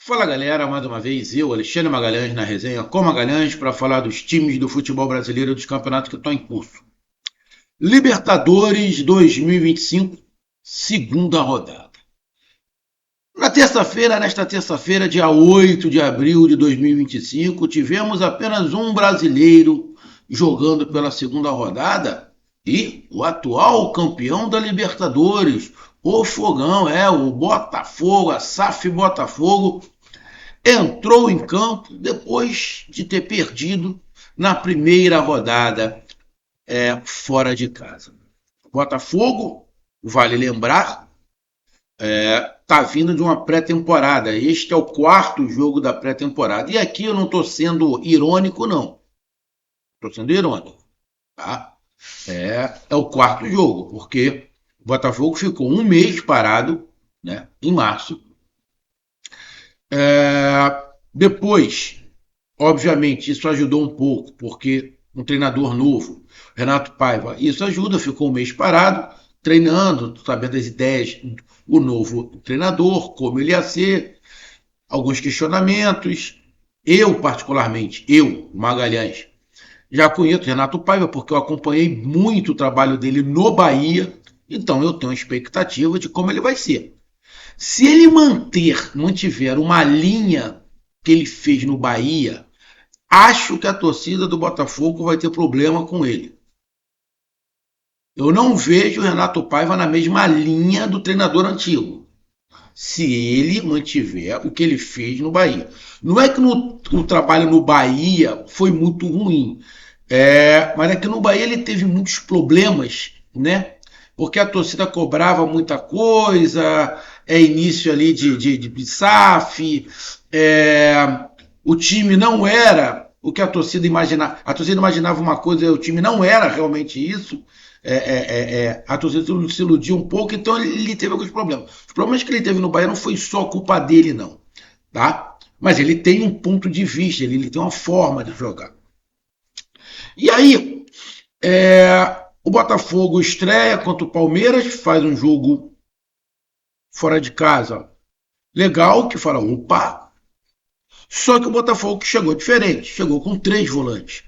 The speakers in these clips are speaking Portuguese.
Fala galera, mais uma vez eu, Alexandre Magalhães, na resenha com Magalhães para falar dos times do futebol brasileiro e dos campeonatos que estão em curso. Libertadores 2025, segunda rodada. Nesta terça-feira, dia 8 de abril de 2025, tivemos apenas um brasileiro jogando pela segunda rodada e o atual campeão da Libertadores, o Fogão, o Botafogo, a SAF Botafogo, entrou em campo depois de ter perdido na primeira rodada fora de casa. O Botafogo, vale lembrar, está vindo de uma pré-temporada. Este é o quarto jogo da pré-temporada. E aqui eu não estou sendo irônico, não. Estou sendo irônico. Tá? É o quarto jogo, porque o Botafogo ficou um mês parado, né, em março. Depois, obviamente, isso ajudou um pouco, porque um treinador novo, Renato Paiva, isso ajuda, ficou um mês parado, treinando, sabendo as ideias do novo treinador, como ele ia ser, alguns questionamentos. Eu, particularmente, Magalhães, já conheço Renato Paiva porque eu acompanhei muito o trabalho dele no Bahia, então eu tenho uma expectativa de como ele vai ser. Se ele mantiver uma linha que ele fez no Bahia, acho que a torcida do Botafogo vai ter problema com ele. Eu não vejo o Renato Paiva na mesma linha do treinador antigo. Se ele mantiver o que ele fez no Bahia. Não é que o trabalho no Bahia foi muito ruim, mas é que no Bahia ele teve muitos problemas, né? Porque a torcida cobrava muita coisa, início ali de SAF, o time não era o que a torcida imaginava. A torcida imaginava uma coisa, o time não era realmente isso. A torcida se iludiu um pouco, então ele teve alguns problemas. Os problemas que ele teve no Bahia não foi só culpa dele, não. Tá? Mas ele tem um ponto de vista, ele tem uma forma de jogar. E aí, o Botafogo estreia contra o Palmeiras, faz um jogo fora de casa legal, que fala, opa. Só que o Botafogo chegou diferente, chegou com 3 volantes.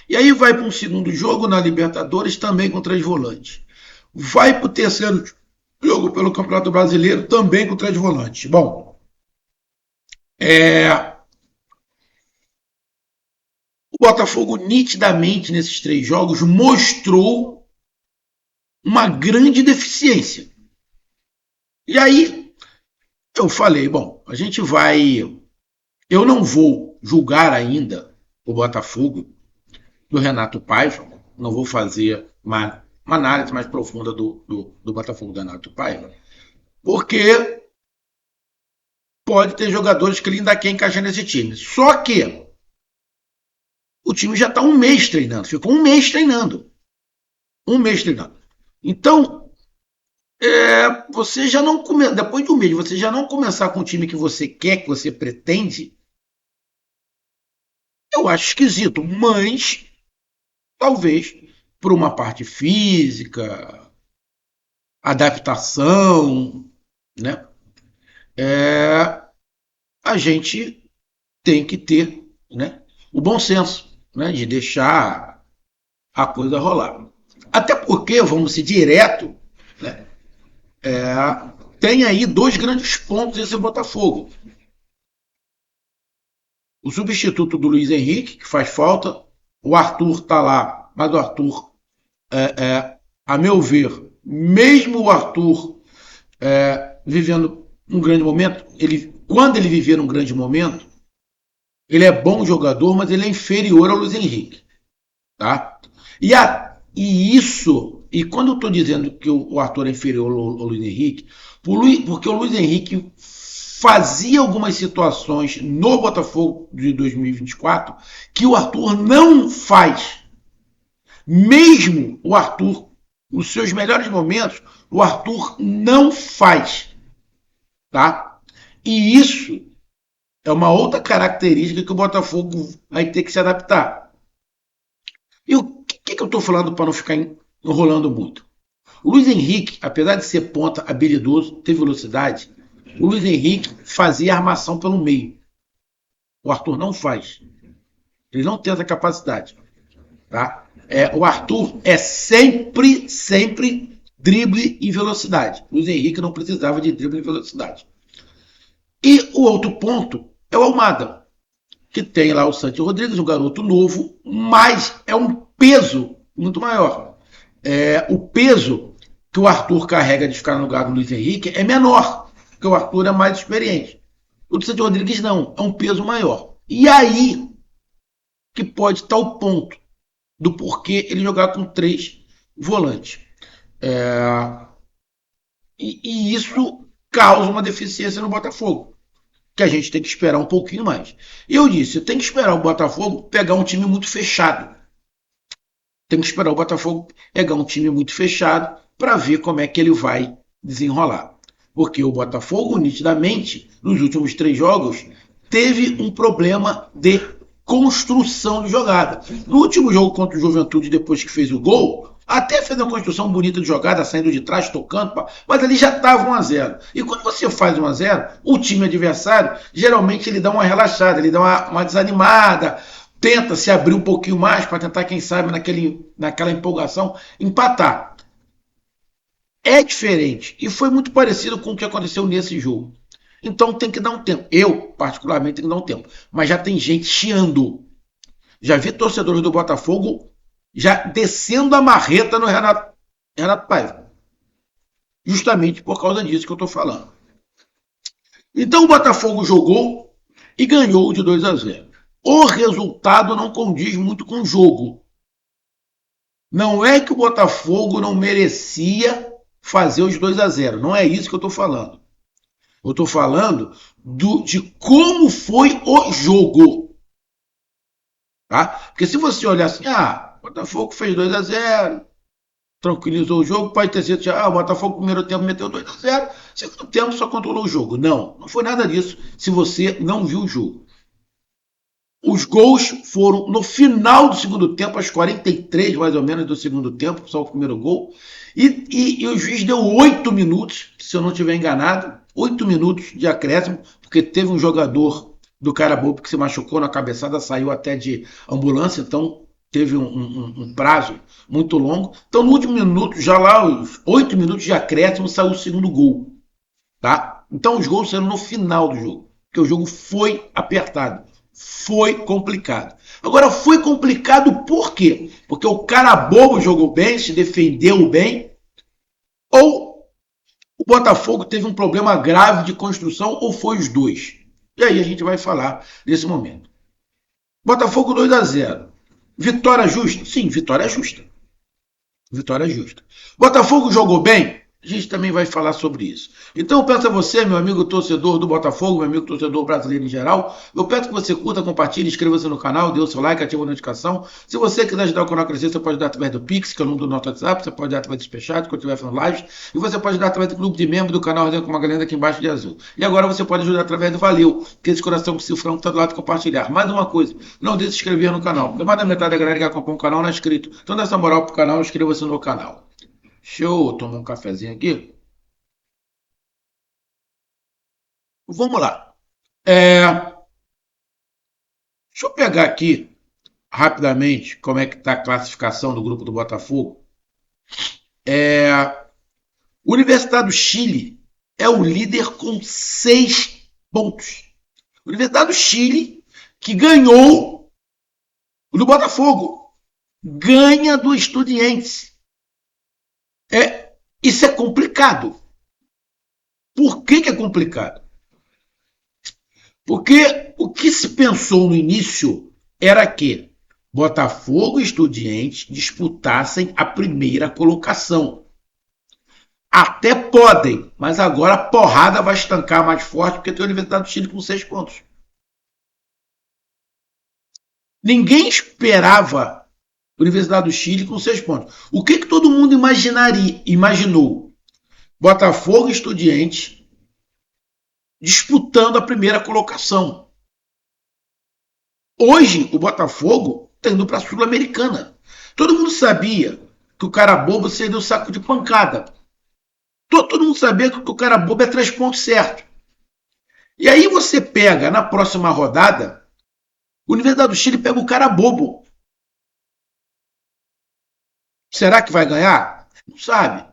E aí vai para um segundo jogo na Libertadores também com 3 volantes. Vai para o terceiro jogo pelo Campeonato Brasileiro também com 3 volantes. Bom, o Botafogo nitidamente nesses 3 jogos mostrou uma grande deficiência. E aí eu falei, bom, a gente vai. Eu não vou julgar ainda o Botafogo do Renato Paiva, não vou fazer uma análise mais profunda do Botafogo do Renato Paiva, porque pode ter jogadores que ele ainda quer encaixar nesse time. Só que o time já está um mês treinando, ficou um mês treinando. Um mês treinando. Então, você já não depois de um mês, você já não começar com o time que você quer, que você pretende, eu acho esquisito, mas talvez por uma parte física, adaptação, né? A gente tem que ter, né, o bom senso, né, de deixar a coisa rolar. Até porque, vamos ser direto, né, tem aí 2 grandes pontos esse Botafogo. O substituto do Luiz Henrique, que faz falta, o Arthur está lá, mas o Arthur, a meu ver, mesmo o Arthur vivendo um grande momento, quando ele viver um grande momento, ele é bom jogador, mas ele é inferior ao Luiz Henrique. Tá? E quando eu estou dizendo que o Arthur é inferior ao Luiz Henrique, porque o Luiz Henrique fazia algumas situações no Botafogo de 2024 que o Arthur não faz. Mesmo o Arthur, nos seus melhores momentos, o Arthur não faz. Tá? E isso é uma outra característica que o Botafogo vai ter que se adaptar. E o que eu estou falando para não ficar enrolando muito? O Luiz Henrique, apesar de ser ponta habilidoso, tem velocidade, O Luiz Henrique fazia armação pelo meio. O Arthur não faz. Ele não tem essa capacidade. Tá? O Arthur é sempre drible e velocidade. O Luiz Henrique não precisava de drible e velocidade. E o outro ponto é o Almada, que tem lá o Santi Rodrigues, um garoto novo, mas é um peso muito maior. O peso que o Arthur carrega de ficar no lugar do Luiz Henrique é menor, porque o Arthur é mais experiente. O do Santi Rodrigues não, é um peso maior. E aí que pode estar o ponto do porquê ele jogar com 3 volantes. E isso causa uma deficiência no Botafogo, que a gente tem que esperar um pouquinho mais. E eu disse, tem que esperar o Botafogo pegar um time muito fechado. Tem que esperar o Botafogo pegar um time muito fechado para ver como é que ele vai desenrolar. Porque o Botafogo, nitidamente, nos últimos 3 jogos, teve um problema de construção de jogada. No último jogo contra o Juventude, depois que fez o gol, até fez uma construção bonita de jogada, saindo de trás, tocando, mas ali já estava 1-0. E quando você faz 1-0, o time adversário, geralmente ele dá uma relaxada, ele dá uma desanimada, tenta se abrir um pouquinho mais para tentar, quem sabe, naquela empolgação, empatar. É diferente. E foi muito parecido com o que aconteceu nesse jogo. Então tem que dar um tempo. Eu, particularmente, tenho que dar um tempo. Mas já tem gente chiando. Já vi torcedores do Botafogo já descendo a marreta no Renato Paiva. Justamente por causa disso que eu estou falando. Então o Botafogo jogou e ganhou de 2-0. O resultado não condiz muito com o jogo. Não é que o Botafogo não merecia fazer os 2-0. Não é isso que eu estou falando. Eu estou falando de como foi o jogo. Tá? Porque se você olhar assim, o Botafogo fez 2-0, tranquilizou o jogo, pode ter sido, o Botafogo no primeiro tempo meteu 2-0, segundo tempo só controlou o jogo. Não foi nada disso se você não viu o jogo. Os gols foram no final do segundo tempo, aos 43 mais ou menos do segundo tempo, só o primeiro gol. E o juiz deu 8 minutos, se eu não estiver enganado, 8 minutos de acréscimo, porque teve um jogador do Carabobo que se machucou na cabeçada, saiu até de ambulância, então teve um prazo muito longo. Então no último minuto, já lá, os 8 minutos de acréscimo, saiu o segundo gol. Tá? Então os gols saíram no final do jogo, porque o jogo foi apertado. Foi complicado. Agora, foi complicado por quê? Porque o Carabobo jogou bem, se defendeu bem, ou o Botafogo teve um problema grave de construção, ou foi os dois? E aí a gente vai falar nesse momento. Botafogo 2-0. Vitória justa? Sim, vitória justa. Vitória justa. Botafogo jogou bem? A gente também vai falar sobre isso. Então eu peço a você, meu amigo torcedor do Botafogo, meu amigo torcedor brasileiro em geral, eu peço que você curta, compartilhe, inscreva-se no canal, dê o seu like, ative a notificação. Se você quiser ajudar o canal a crescer, você pode dar através do Pix, que é o número do nosso WhatsApp, você pode dar através do Superchat, quando estiver fazendo lives, e você pode dar através do grupo de membros do canal Resenha com Magalhães aqui embaixo de azul. E agora você pode ajudar através do Valeu, que é esse coração com cifrão que está do lado de compartilhar. Mais uma coisa, não deixe de se inscrever no canal, porque mais da metade da galera que acompanha o canal não é inscrito. Então dá essa moral pro canal, inscreva-se no canal. Deixa eu tomar um cafezinho aqui. Vamos lá. Deixa eu pegar aqui rapidamente como é que está a classificação do grupo do Botafogo. Universidade do Chile é o líder com 6 pontos. Universidade do Chile, que ganhou do Botafogo, ganha do Estudiantes. Isso é complicado. Por que é complicado? Porque o que se pensou no início era que Botafogo e Estudiantes disputassem a primeira colocação. Até podem, mas agora a porrada vai estancar mais forte porque tem a Universidade do Chile com 6 pontos. Ninguém esperava a Universidade do Chile com 6 pontos. O que todo mundo imaginou? Botafogo e Estudiantes disputando a primeira colocação. Hoje, o Botafogo está indo para a Sul-Americana. Todo mundo sabia que o Carabobo seria o saco de pancada. Todo mundo sabia que o Carabobo é 3 pontos certo. E aí você pega na próxima rodada, a Universidade do Chile pega o Carabobo. Será que vai ganhar? Não sabe.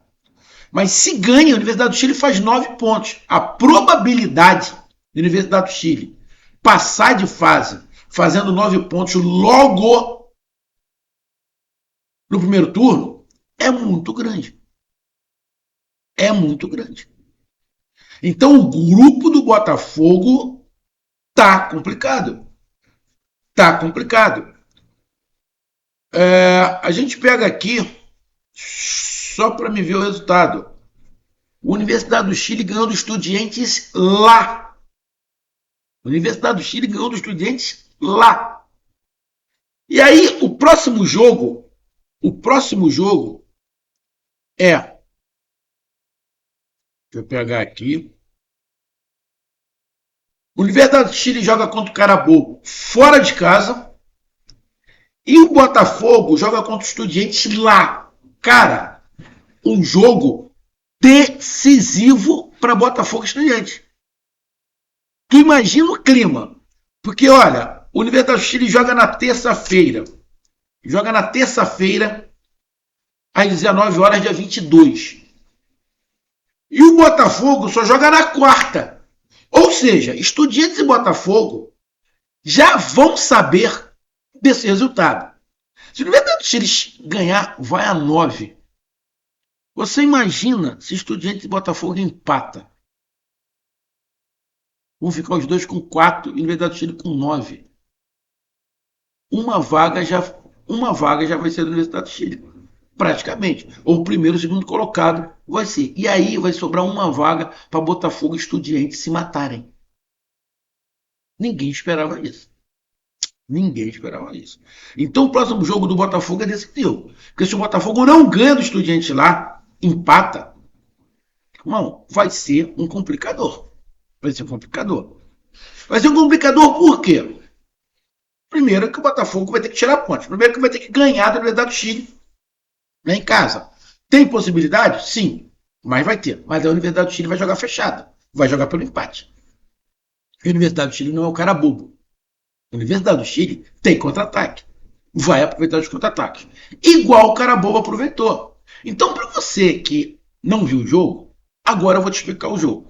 Mas se ganha, a Universidade do Chile faz 9 pontos. A probabilidade da Universidade do Chile passar de fase fazendo 9 pontos logo no primeiro turno é muito grande. É muito grande. Então o grupo do Botafogo tá complicado. Tá complicado. A gente pega aqui, só para me ver o resultado. A Universidade do Chile ganhou do Estudiantes lá. A Universidade do Chile ganhou do Estudiantes lá. E aí, o próximo jogo é, deixa eu pegar aqui, a Universidade do Chile joga contra o Carabobo fora de casa e o Botafogo joga contra o Estudiantes lá. Cara, um jogo decisivo para Botafogo e Estudiantes. Tu imagina o clima. Porque, olha, o Universidade do Chile joga na terça-feira. Joga na terça-feira, às 19 horas, dia 22. E o Botafogo só joga na quarta. Ou seja, Estudiantes e Botafogo já vão saber desse resultado. Se o Universidade do Chile ganhar, vai a 9. Você imagina se Estudiantes e Botafogo empata. Vão ficar os dois com 4 e a Universidade do Chile com 9. Uma vaga já vai ser da Universidade do Chile. Praticamente. Ou o primeiro ou o segundo colocado vai ser. E aí vai sobrar uma vaga para Botafogo e Estudiantes se matarem. Ninguém esperava isso. Ninguém esperava isso. Então o próximo jogo do Botafogo é decisivo. Porque se o Botafogo não ganha do Estudiantes lá, empata, irmão, vai ser um complicador. Vai ser um complicador. Vai ser um complicador por quê? Primeiro que o Botafogo vai ter que tirar pontos. Primeiro que vai ter que ganhar da Universidade do Chile, né, em casa. Tem possibilidade? Sim. Mas vai ter. Mas a Universidade do Chile vai jogar fechada. Vai jogar pelo empate. A Universidade do Chile não é o cara bobo. A Universidade do Chile tem contra-ataque. Vai aproveitar os contra-ataques. Igual o cara bobo aproveitou. Então, para você que não viu o jogo, agora eu vou te explicar o jogo.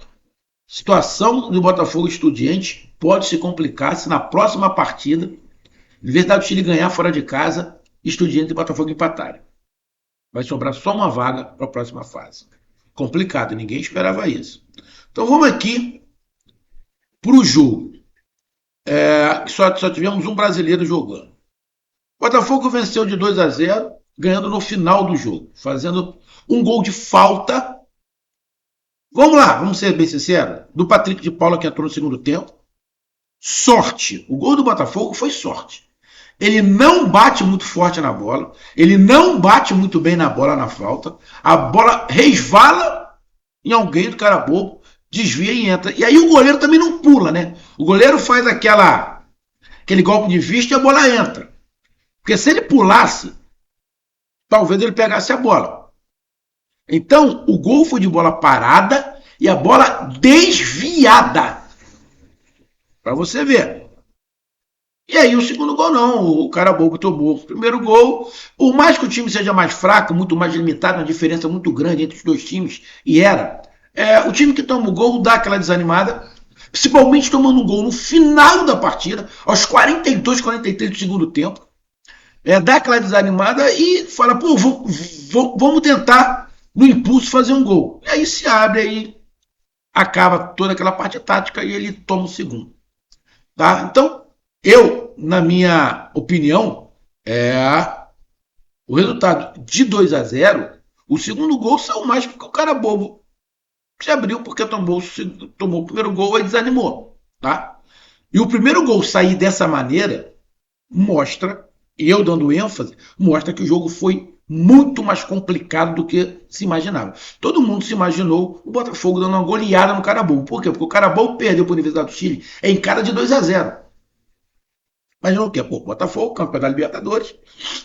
Situação do Botafogo Estudiante pode se complicar se na próxima partida a Universidade do Chile ganhar fora de casa, Estudiantes e Botafogo empatarem. Vai sobrar só uma vaga para a próxima fase. Complicado, ninguém esperava isso. Então vamos aqui para o jogo. Só tivemos um brasileiro jogando. O Botafogo venceu de 2-0, ganhando no final do jogo, fazendo um gol de falta. Vamos lá, vamos ser bem sinceros. Do Patrick de Paula, que entrou no segundo tempo. Sorte. O gol do Botafogo foi sorte. Ele não bate muito forte na bola, ele não bate muito bem na bola na falta, a bola resvala em alguém do cara bobo, desvia e entra. E aí o goleiro também não pula, né? O goleiro faz aquele golpe de vista e a bola entra. Porque se ele pulasse, talvez ele pegasse a bola. Então, o gol foi de bola parada e a bola desviada. Para você ver. E aí o segundo gol não, o cara bobo tomou o primeiro gol. Por mais que o time seja mais fraco, muito mais limitado, uma diferença muito grande entre os dois times, e o time que toma o gol dá aquela desanimada, principalmente tomando um gol no final da partida, aos 42, 43 do segundo tempo, dá aquela desanimada e fala, pô, vamos tentar no impulso fazer um gol. E aí se abre, aí acaba toda aquela parte tática e ele toma o segundo. Tá? Então, na minha opinião, o resultado de 2-0, o segundo gol saiu mais porque o cara bobo se abriu porque tomou o primeiro gol e desanimou. Tá? E o primeiro gol sair dessa maneira mostra, eu dando ênfase, mostra que o jogo foi muito mais complicado do que se imaginava. Todo mundo se imaginou o Botafogo dando uma goleada no Carabobo. Por quê? Porque o Carabobo perdeu para a Universidade do Chile em cara de 2-0. Mas não quer. Pô, o Botafogo, campeão da Libertadores,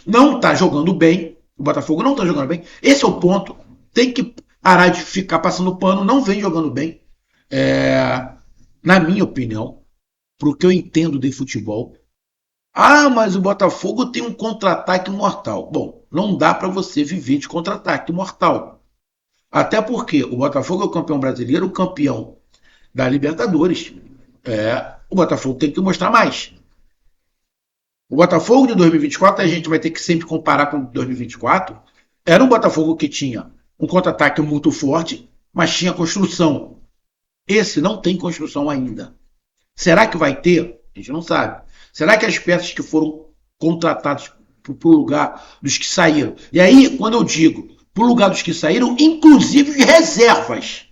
não está jogando bem. O Botafogo não está jogando bem. Esse é o ponto. Tem que parar de ficar passando pano. Não vem jogando bem. na minha opinião, pro que eu entendo de futebol. Ah, mas o Botafogo tem um contra-ataque mortal. Bom, não dá para você viver de contra-ataque mortal. Até porque o Botafogo é o campeão brasileiro, o campeão da Libertadores. O Botafogo tem que mostrar mais. O Botafogo de 2024, a gente vai ter que sempre comparar com 2024. Era um Botafogo que tinha um contra-ataque muito forte, mas tinha construção. Esse não tem construção ainda. Será que vai ter? A gente não sabe. Será que as peças que foram contratadas para o lugar dos que saíram? E aí, quando eu digo para o lugar dos que saíram, inclusive os reservas.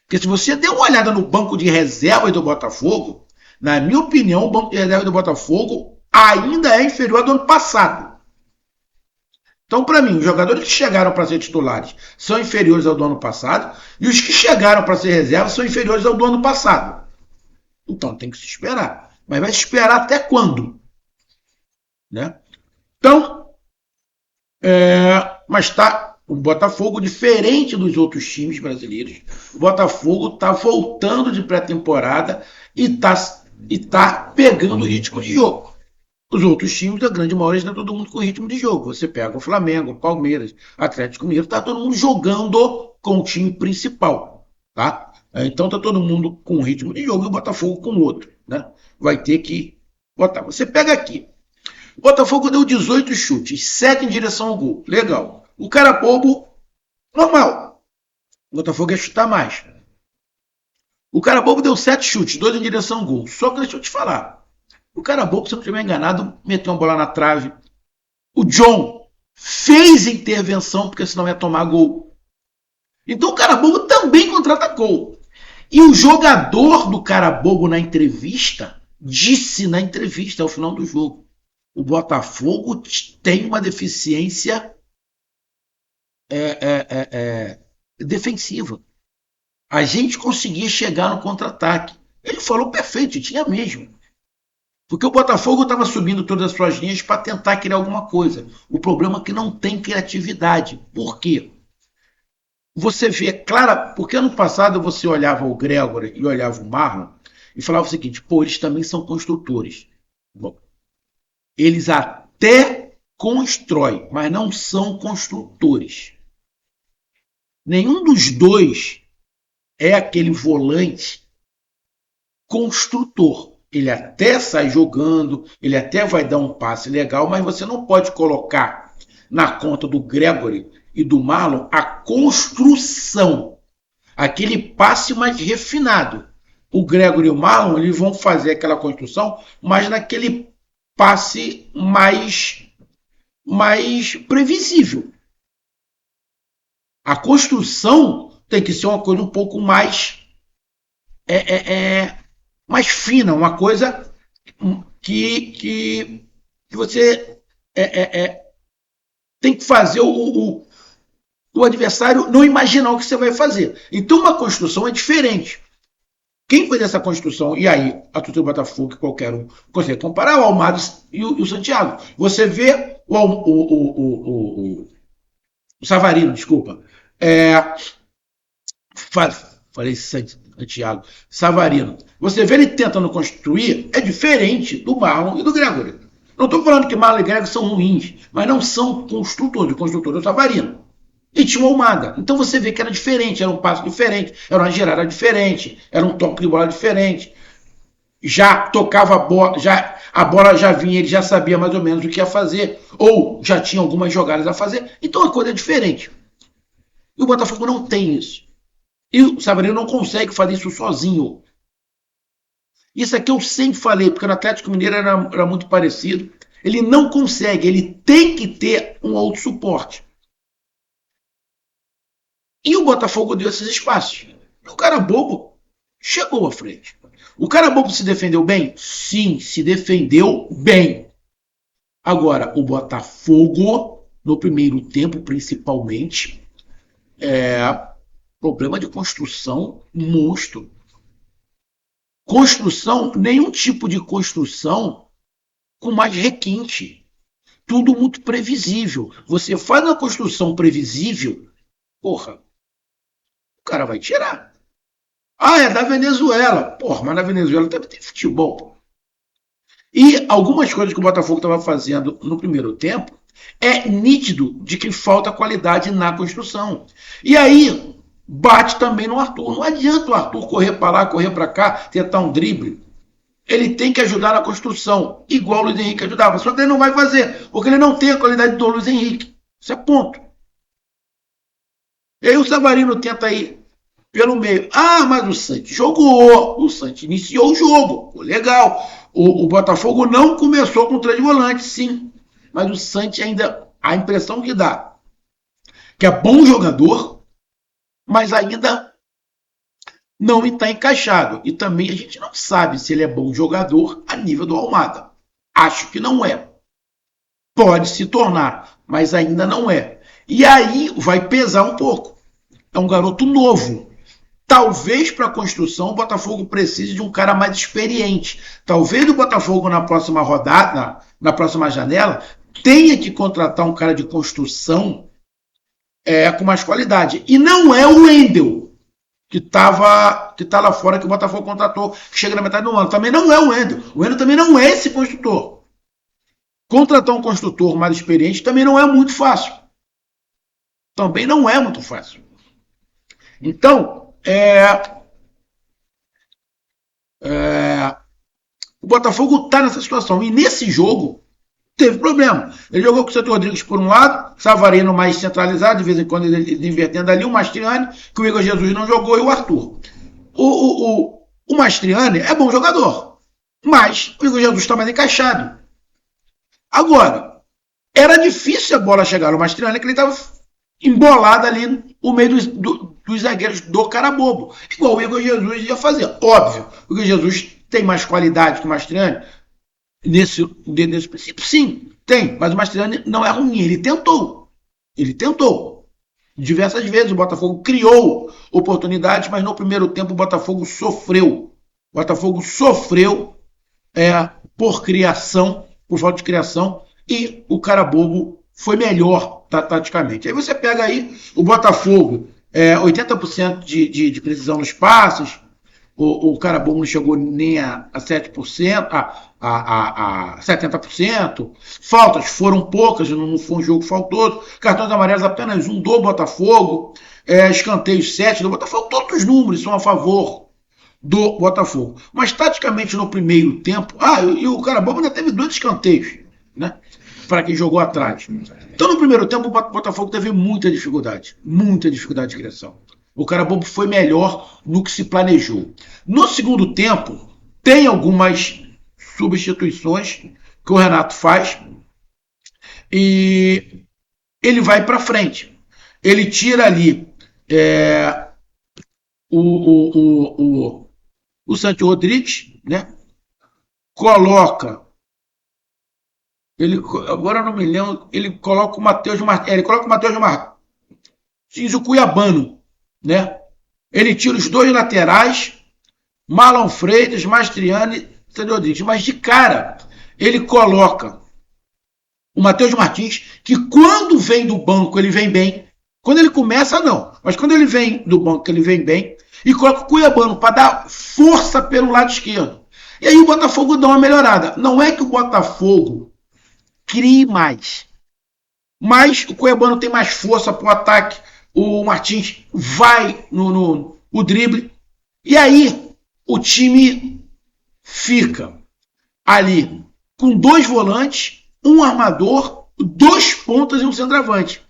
Porque se você der uma olhada no banco de reservas do Botafogo, na minha opinião, o banco de reservas do Botafogo ainda é inferior ao do ano passado. Então, para mim, os jogadores que chegaram para ser titulares são inferiores ao do ano passado e os que chegaram para ser reservas são inferiores ao do ano passado. Então, tem que se esperar. Mas vai se esperar até quando? Né? Então, mas tá o Botafogo, diferente dos outros times brasileiros, o Botafogo está voltando de pré-temporada e tá pegando o ritmo de jogo. Os outros times, a grande maioria, está todo mundo com ritmo de jogo. Você pega o Flamengo, o Palmeiras, Atlético Mineiro, está todo mundo jogando com o time principal. Tá? Então está todo mundo com um ritmo de jogo e o Botafogo com outro. Né? Vai ter que botar. Você pega aqui. O Botafogo deu 18 chutes, 7 em direção ao gol. Legal. O cara bobo, normal. O Botafogo ia chutar mais. O cara bobo deu 7 chutes, 2 em direção ao gol. Só que deixa eu te falar. O cara bobo, se eu não estiver enganado, meteu uma bola na trave. O John fez intervenção, porque senão ia tomar gol. Então o cara bobo também contra-atacou. E o jogador do cara bobo na entrevista disse na entrevista ao final do jogo: o Botafogo tem uma deficiência defensiva. A gente conseguia chegar no contra-ataque. Ele falou perfeito, tinha mesmo. Porque o Botafogo estava subindo todas as suas linhas para tentar criar alguma coisa. O problema é que não tem criatividade. Por quê? Você vê, claro, porque ano passado você olhava o Gregory e olhava o Marlon e falava o seguinte: pô, eles também são construtores. Bom, eles até constroem, mas não são construtores. Nenhum dos dois é aquele volante construtor. Ele até sai jogando, ele até vai dar um passe legal, mas você não pode colocar na conta do Gregory e do Marlon a construção, aquele passe mais refinado. O Gregory e o Marlon, eles vão fazer aquela construção, mas naquele passe mais previsível. A construção tem que ser uma coisa um pouco mais mais fina, uma coisa que você tem que fazer o adversário não imaginar o que você vai fazer. Então uma construção é diferente. Quem fez essa construção, e aí a torcida do Botafogo, qualquer um, consegue comparar o Almada e o Santiago. Você vê o Savarino, desculpa. Falei Santiago. Savarino. Você vê ele tentando construir, é diferente do Marlon e do Gregory. Não estou falando que Marlon e Gregory são ruins, mas não são construtores. O construtor é o Savarino. E tinha o Almada. Então você vê que era diferente, era um passo diferente, era uma girada diferente, era um toque de bola diferente. Já tocava a bola já vinha, ele já sabia mais ou menos o que ia fazer, ou já tinha algumas jogadas a fazer. Então a coisa é diferente. E o Botafogo não tem isso. E o Savarino não consegue fazer isso sozinho. Isso aqui eu sempre falei, porque no Atlético Mineiro era muito parecido. Ele não consegue, ele tem que ter um outro suporte. E o Botafogo deu esses espaços. E o cara bobo chegou à frente. O cara bobo se defendeu bem? Sim, se defendeu bem. Agora, o Botafogo, no primeiro tempo, principalmente, problema de construção monstro. Construção, nenhum tipo de construção com mais requinte. Tudo muito previsível. Você faz uma construção previsível, porra, o cara vai tirar. Ah, é da Venezuela. Porra, mas na Venezuela também tem futebol. E algumas coisas que o Botafogo estava fazendo no primeiro tempo é nítido de que falta qualidade na construção. E aí bate também no Arthur. Não adianta o Arthur correr para lá, correr para cá, tentar um drible. Ele tem que ajudar na construção, igual o Luiz Henrique ajudava. Só que ele não vai fazer, porque ele não tem a qualidade do Luiz Henrique. Isso é ponto. E aí o Savarino tenta ir pelo meio. Ah, mas o Santos jogou. O Santos iniciou o jogo. Legal. O Botafogo não começou com três volantes, sim. Mas o Santos ainda. A impressão que dá que é bom jogador, mas ainda não está encaixado. E também a gente não sabe se ele é bom jogador a nível do Almada. Acho que não é. Pode se tornar, mas ainda não é. E aí vai pesar um pouco. É um garoto novo. Talvez para a construção o Botafogo precise de um cara mais experiente. Talvez o Botafogo na próxima rodada, na próxima janela, tenha que contratar um cara de construção com mais qualidade. E não é o Wendel, que está lá fora, que o Botafogo contratou, que chega na metade do ano. Também não é o Wendel. O Wendel também não é esse construtor. Contratar um construtor mais experiente também não é muito fácil. Também não é muito fácil. Então, o Botafogo está nessa situação. E nesse jogo, teve problema. Ele jogou com o Santos Rodrigues por um lado, Savarino mais centralizado, de vez em quando ele invertendo ali, o Mastriani, que o Igor Jesus não jogou, e o Arthur. O Mastriani é bom jogador, mas o Igor Jesus está mais encaixado. Agora, era difícil a bola chegar no Mastriani, que ele estava embolado ali no meio dos zagueiros do Carabobo. Igual o Igor Jesus ia fazer. Óbvio, o Igor Jesus tem mais qualidade que o Mastriani. Nesse princípio, sim, tem. Mas o Mastriani não é ruim. Ele tentou. Ele tentou. Diversas vezes o Botafogo criou oportunidades, mas no primeiro tempo o Botafogo sofreu. O Botafogo sofreu por criação, por falta de criação, e o Carabobo foi melhor taticamente. Aí você pega aí o Botafogo, 80% de precisão nos passes, o Carabobo não chegou nem a 7%, a 70%. Faltas foram poucas, não foi um jogo faltoso. Cartões amarelos apenas um do Botafogo. Escanteios 7 do Botafogo. Todos os números são a favor do Botafogo. Mas taticamente no primeiro tempo. E o Carabobo ainda teve 2 escanteios, né? Para quem jogou atrás. Então no primeiro tempo o Botafogo teve muita dificuldade de criação. O Carabobo foi melhor no que se planejou. No segundo tempo, tem algumas substituições que o Renato faz e ele vai para frente. Ele tira ali o Santos Rodrigues, né? Coloca. Agora eu não me lembro. Ele coloca o Matheus Martins. Ele coloca o Matheus Martins, o Cuiabano, né? Ele tira os 2 laterais, Marlon Freitas, Mastriani e Santos Rodrigues. Mas de cara, ele coloca o Matheus Martins, que quando vem do banco ele vem bem. Quando ele começa, não. Mas quando ele vem do banco, ele vem bem. E coloca o Cuiabano para dar força pelo lado esquerdo. E aí o Botafogo dá uma melhorada. Não é que o Botafogo crie mais, mas o Cuiabano tem mais força para o ataque. O Martins vai no drible. E aí o time fica ali com 2 volantes, um armador, 2 pontas e um centroavante.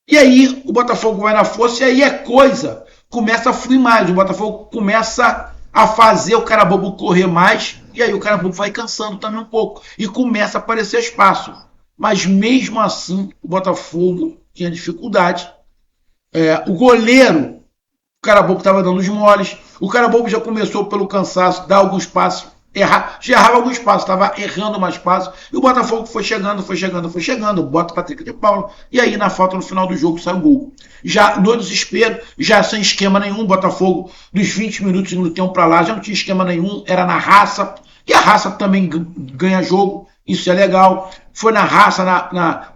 E aí o Botafogo vai na força e aí a coisa começa a fluir mais. O Botafogo começa a fazer o Carabobo correr mais e aí o Carabobo vai cansando também um pouco e começa a aparecer espaço. Mas mesmo assim o Botafogo tinha dificuldade. O goleiro, o Carabobo estava dando os moles. O Carabobo já começou pelo cansaço, dar alguns passos, já errava alguns passos, estava errando mais passos. E o Botafogo foi chegando, bota o Patrick de Paula. E aí, na falta, no final do jogo, sai o gol. Já no desespero, já sem esquema nenhum, o Botafogo, dos 20 minutos do tempo para lá, já não tinha esquema nenhum, era na raça. E a raça também ganha jogo. Isso é legal. Foi na raça,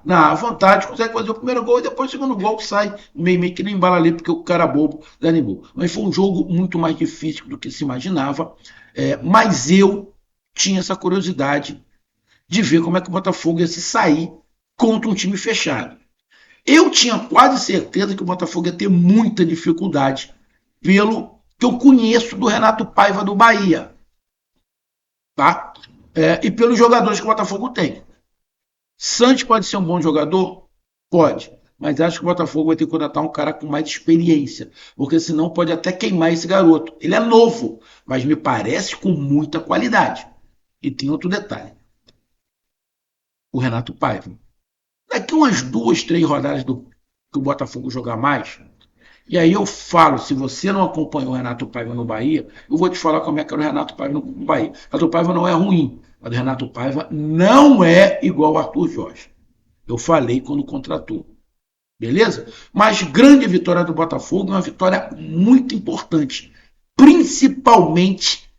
na vontade, consegue fazer o primeiro gol e depois o segundo gol sai meio que nem bala ali, porque o cara bobo desanimou. Mas foi um jogo muito mais difícil do que se imaginava. Mas eu tinha essa curiosidade de ver como é que o Botafogo ia se sair contra um time fechado. Eu tinha quase certeza que o Botafogo ia ter muita dificuldade, pelo que eu conheço do Renato Paiva do Bahia, tá? E pelos jogadores que o Botafogo tem. Santos pode ser um bom jogador? Pode. Mas acho que o Botafogo vai ter que contratar um cara com mais experiência, porque senão pode até queimar esse garoto. Ele é novo, mas me parece com muita qualidade. E tem outro detalhe: o Renato Paiva. Daqui umas 2, 3 rodadas que o Botafogo jogar mais, e aí eu falo, se você não acompanhou o Renato Paiva no Bahia, eu vou te falar como é que era o Renato Paiva no Bahia. O Renato Paiva não é ruim, mas o Renato Paiva não é igual ao Arthur Jorge. Eu falei quando contratou. Beleza? Mas grande vitória do Botafogo, uma vitória muito importante. Principalmente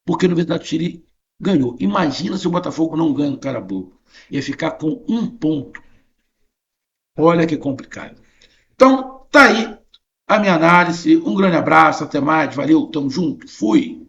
porque a Universidade do Chile ganhou. Imagina se o Botafogo não ganha no Carabobo. Ia ficar com 1 ponto. Olha que complicado. Então, tá aí a minha análise. Um grande abraço, até mais. Valeu, tamo junto. Fui.